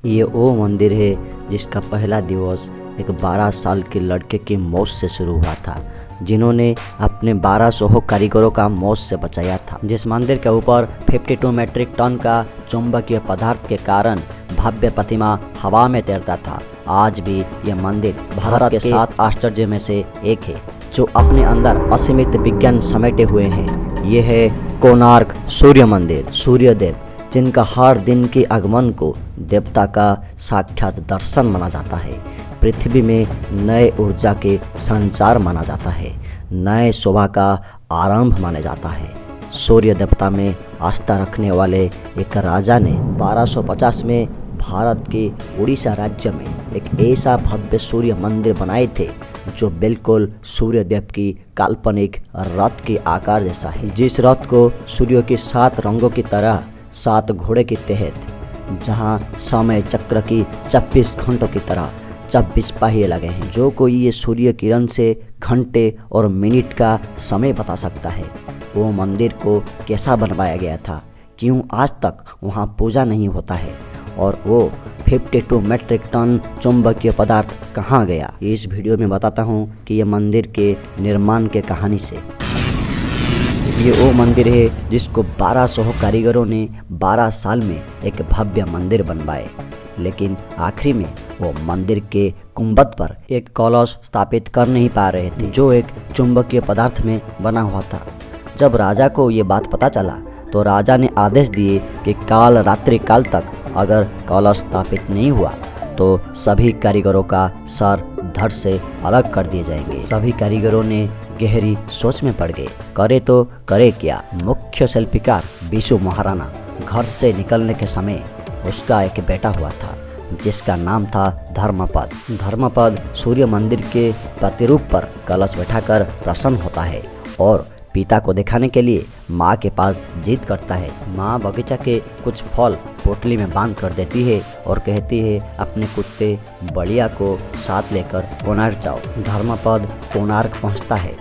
ये वो मंदिर है जिसका पहला दिवस एक 12 साल के लड़के की मौत से शुरू हुआ था, जिन्होंने अपने 1200 कारीगरों का मौत से बचाया था। जिस मंदिर के ऊपर 52 मीट्रिक टन का चुंबकीय पदार्थ के कारण भव्य प्रतिमा हवा में तैरता था। आज भी यह मंदिर भारत के 7 आश्चर्य में से एक है, जो अपने अंदर असीमित विज्ञान समेटे हुए हैं। ये है कोणार्क सूर्य मंदिर। सूर्यदेव, जिनका हर दिन के आगमन को देवता का साक्षात दर्शन माना जाता है, पृथ्वी में नए ऊर्जा के संचार माना जाता है, नए शोभा का आरंभ माना जाता है। सूर्य देवता में आस्था रखने वाले एक राजा ने 1250 में भारत के उड़ीसा राज्य में एक ऐसा भव्य सूर्य मंदिर बनाए थे, जो बिल्कुल सूर्य देव की काल्पनिक रथ के आकार जैसा है। जिस रथ को सूर्य के 7 रंगों की तरह 7 घोड़े के तहत, जहां समय चक्र की 24 घंटों की तरह 24 पहिए लगे हैं, जो कोई ये सूर्य किरण से घंटे और मिनट का समय बता सकता है। वो मंदिर को कैसा बनवाया गया था, क्यों आज तक वहाँ पूजा नहीं होता है, और वो 52 मीट्रिक टन चुंबकीय पदार्थ कहाँ गया, इस वीडियो में बताता हूँ कि यह मंदिर के निर्माण के कहानी से। ये वो मंदिर है जिसको 1200 कारीगरों ने 12 साल में एक भव्य मंदिर बनवाए, लेकिन आखिरी में वो मंदिर के गुंबद पर एक कलश स्थापित कर नहीं पा रहे थे, जो एक चुंबकीय पदार्थ में बना हुआ था। जब राजा को ये बात पता चला, तो राजा ने आदेश दिए कि काल रात्रि काल तक अगर कलश स्थापित नहीं हुआ तो सभी कारीगरों का सर धड़ से अलग कर दिए जाएंगे। सभी कारीगरों ने गहरी सोच में पड़ गए, करे तो करे क्या। मुख्य शिल्पकार बिशु महाराणा घर से निकलने के समय उसका एक बेटा हुआ था, जिसका नाम था धर्मपद। धर्मपद सूर्य मंदिर के प्रतिरूप पर कलश बैठाकर प्रसन्न होता है और पिता को दिखाने के लिए माँ के पास जिद करता है। माँ बगीचा के कुछ फल पोटली में बांध कर देती है और कहती है, अपने कुत्ते बलिया को साथ लेकर कोणार्क जाओ। धर्मपद कोणार्क पहुँचता है।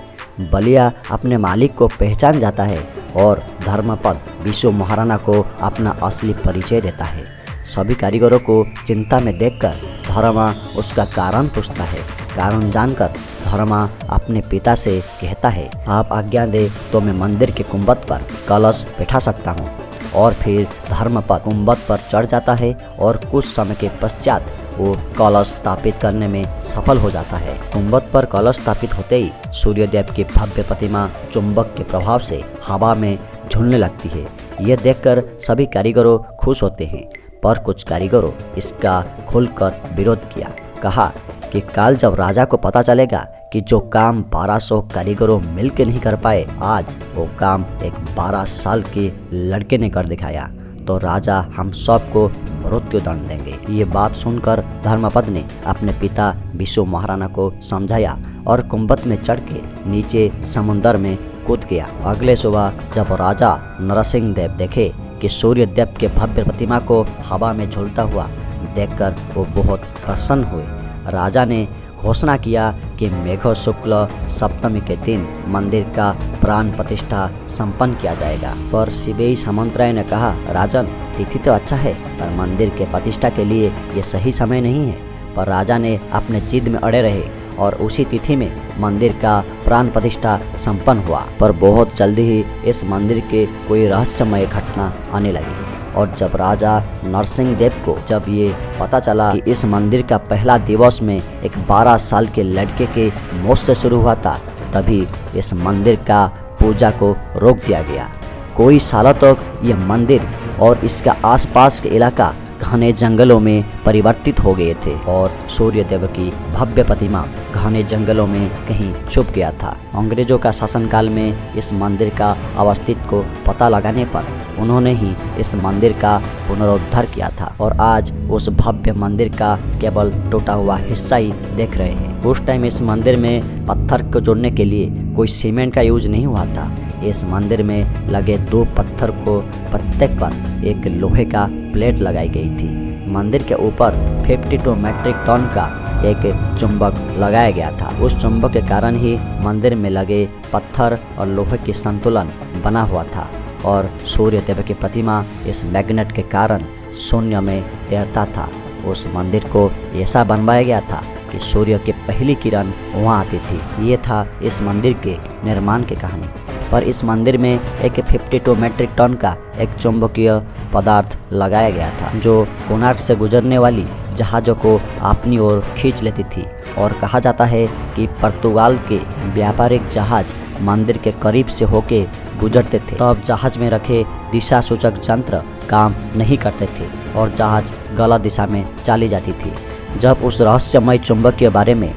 बलिया अपने मालिक को पहचान जाता है और धर्मपद बिशु महाराणा को अपना असली परिचय देता है। सभी कारीगरों को चिंता में देखकर धर्मा उसका कारण पूछता है। कारण जानकर धर्मा अपने पिता से कहता है, आप आज्ञा दे तो मैं मंदिर के गुंबद पर कलश बैठा सकता हूँ। और फिर धर्मपद गुंबद पर चढ़ जाता है और कुछ समय के पश्चात वो कलश स्थापित करने में सफल हो जाता है। गुंबद पर कलश स्थापित होते ही सूर्यदेव की भव्य प्रतिमा चुंबक के प्रभाव से हवा में झूलने लगती है। यह देखकर सभी कारीगरों खुश होते हैं, पर कुछ कारीगरों इसका खुलकर विरोध किया। कहा कि काल जब राजा को पता चलेगा कि जो काम 1200 कारीगरों मिलकर नहीं कर पाए, आज वो काम एक 12 साल के लड़के ने कर दिखाया, तो राजा हम सबको मृत्यु दंड देंगे। ये बात सुनकर धर्मपद ने अपने पिता बिशु महाराणा को समझाया और गुंबद में चढ़ के नीचे समुद्र में कूद गया। अगले सुबह जब राजा नरसिंह देव देखे कि सूर्य देव के भव्य प्रतिमा को हवा में झूलता हुआ देखकर वो बहुत प्रसन्न हुए। राजा ने घोषणा किया कि मेघ शुक्ल सप्तमी के दिन मंदिर का प्राण प्रतिष्ठा संपन्न किया जाएगा। पर शिवेई सामंतराय ने कहा, राजन, तिथि तो अच्छा है, पर मंदिर के प्रतिष्ठा के लिए ये सही समय नहीं है। पर राजा ने अपने जिद में अड़े रहे और उसी तिथि में मंदिर का प्राण प्रतिष्ठा संपन्न हुआ। पर बहुत जल्दी ही इस मंदिर के कोई रहस्यमय घटना आने लगी, और जब राजा नरसिंह देव को जब ये पता चला कि इस मंदिर का पहला दिवस में एक 12 साल के लड़के के मौत से शुरू हुआ था, तभी इस मंदिर का पूजा को रोक दिया गया। कोई सालों तक यह मंदिर और इसका आसपास के इलाका घने जंगलों में परिवर्तित हो गए थे और सूर्यदेव की भव्य प्रतिमा घने जंगलों में कहीं छुप गया था। अंग्रेजों का शासनकाल में इस मंदिर का अवस्थित को पता लगाने पर उन्होंने ही इस मंदिर का पुनरुद्धार किया था, और आज उस भव्य मंदिर का केवल टूटा हुआ हिस्सा ही देख रहे हैं। उस टाइम इस मंदिर में पत्थर को जोड़ने के लिए कोई सीमेंट का यूज नहीं हुआ था। इस मंदिर में लगे 2 पत्थर को प्रत्येक पर एक लोहे का प्लेट लगाई गई थी। मंदिर के ऊपर 52 मीट्रिक टन का एक चुंबक लगाया गया था। उस चुंबक के कारण ही मंदिर में लगे पत्थर और लोहे की संतुलन बना हुआ था और सूर्य देव की प्रतिमा इस मैग्नेट के कारण शून्य में तैरता था उस मंदिर को ऐसा बनवाया गया था कि सूर्य की पहली किरण वहाँ आती थी। ये था इस मंदिर के निर्माण की कहानी। पर इस मंदिर में एक 52 मेट्रिक टन का एक चुंबकीय पदार्थ लगाया गया था जो कोणार्क से गुजरने वाली जहाज़ों को अपनी ओर खींच लेती थी। और कहा जाता है कि पुर्तगाल के व्यापारिक जहाज मंदिर के करीब से होके गुजरते थे, तब जहाज में रखे दिशा सूचक यंत्र काम नहीं करते थे और जहाज गलत दिशा में चली जाती थी। जब उस रहस्यमय चुंबक के बारे में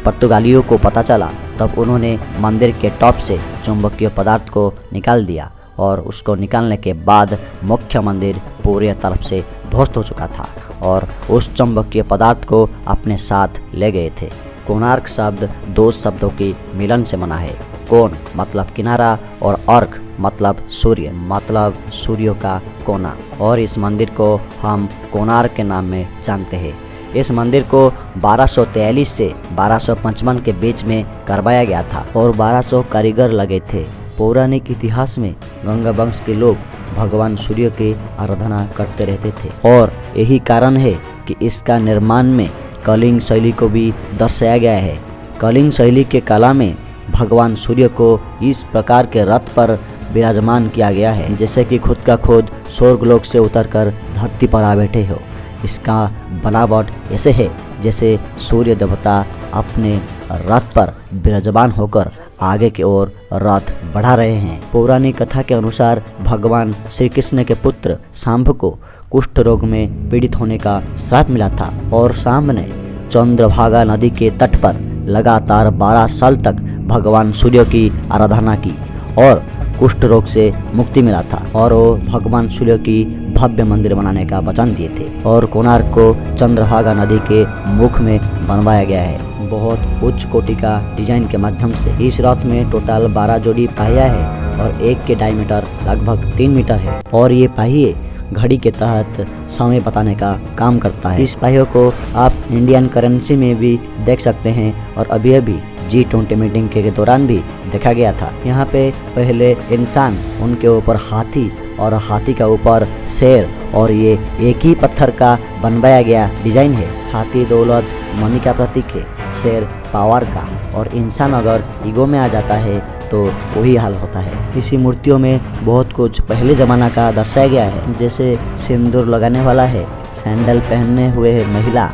पुर्तगालियों को पता चला तब उन्होंने मंदिर के टॉप से चुंबकीय पदार्थ को निकाल दिया और उसको निकालने के बाद मुख्य मंदिर पूरी तरफ से ध्वस्त हो चुका था और उस चुंबकीय पदार्थ को अपने साथ ले गए थे। कोणार्क शब्द दो शब्दों के मिलन से बना है। कोण मतलब किनारा और अर्क मतलब सूर्य, मतलब सूर्य का कोना। और इस मंदिर को हम कोणार्क के नाम में जानते हैं। इस मंदिर को 1243 से 1255 के बीच में करवाया गया था और 1200 कारीगर लगे थे। पौराणिक इतिहास में गंगा वंश के लोग भगवान सूर्य की आराधना करते रहते थे और यही कारण है कि इसका निर्माण में कलिंग शैली को भी दर्शाया गया है। कलिंग शैली के कला में भगवान सूर्य को इस प्रकार के रथ पर विराजमान किया गया है जैसे कि खुद का खुद स्वर्गलोक से उतरकर धरती पर आ बैठे हो। इसका बनावट ऐसे है जैसे सूर्य देवता अपने रथ पर विराजमान होकर आगे की ओर रथ बढ़ा रहे हैं। पौराणिक कथा के अनुसार भगवान श्री कृष्ण के पुत्र शांब को कुष्ठ रोग में पीड़ित होने का श्राप मिला था और शांब ने चंद्रभागा नदी के तट पर लगातार 12 साल तक भगवान सूर्य की आराधना की और कुष्ठ रोग से मुक्ति मिला था और वो भगवान सूर्य की भव्य मंदिर बनाने का वचन दिए थे। और कोणार्क को चंद्रभागा नदी के मुख में बनवाया गया है बहुत उच्च कोटि का डिजाइन के माध्यम से। इस रथ में टोटल 12 जोड़ी पहिया है और एक के डायमीटर लगभग 3 मीटर है और ये पहिए घड़ी के तहत समय बताने का काम करता है। इस पहियों को आप इंडियन करेंसी में भी देख सकते हैं और अभी G20 मीटिंग के दौरान भी देखा गया था। यहाँ पे पहले इंसान, उनके ऊपर हाथी और हाथी का ऊपर शेर और ये एक ही पत्थर का बनवाया गया डिजाइन है। हाथी दौलत मनी का प्रतीक है, शेर पावर का और इंसान अगर ईगो में आ जाता है तो वही हाल होता है। इसी मूर्तियों में बहुत कुछ पहले ज़माना का दर्शाया गया है जैसे सिंदूर लगाने वाला है, सैंडल पहनने हुए है महिला,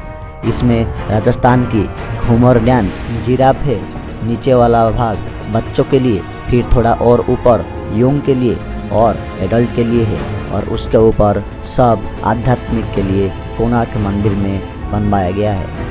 इसमें राजस्थान की घूमर डांस, जिराफ है, नीचे वाला भाग बच्चों के लिए, फिर थोड़ा और ऊपर यंग के लिए और एडल्ट के लिए है और उसके ऊपर सब आध्यात्मिक के लिए कोणार्क मंदिर में बनवाया गया है।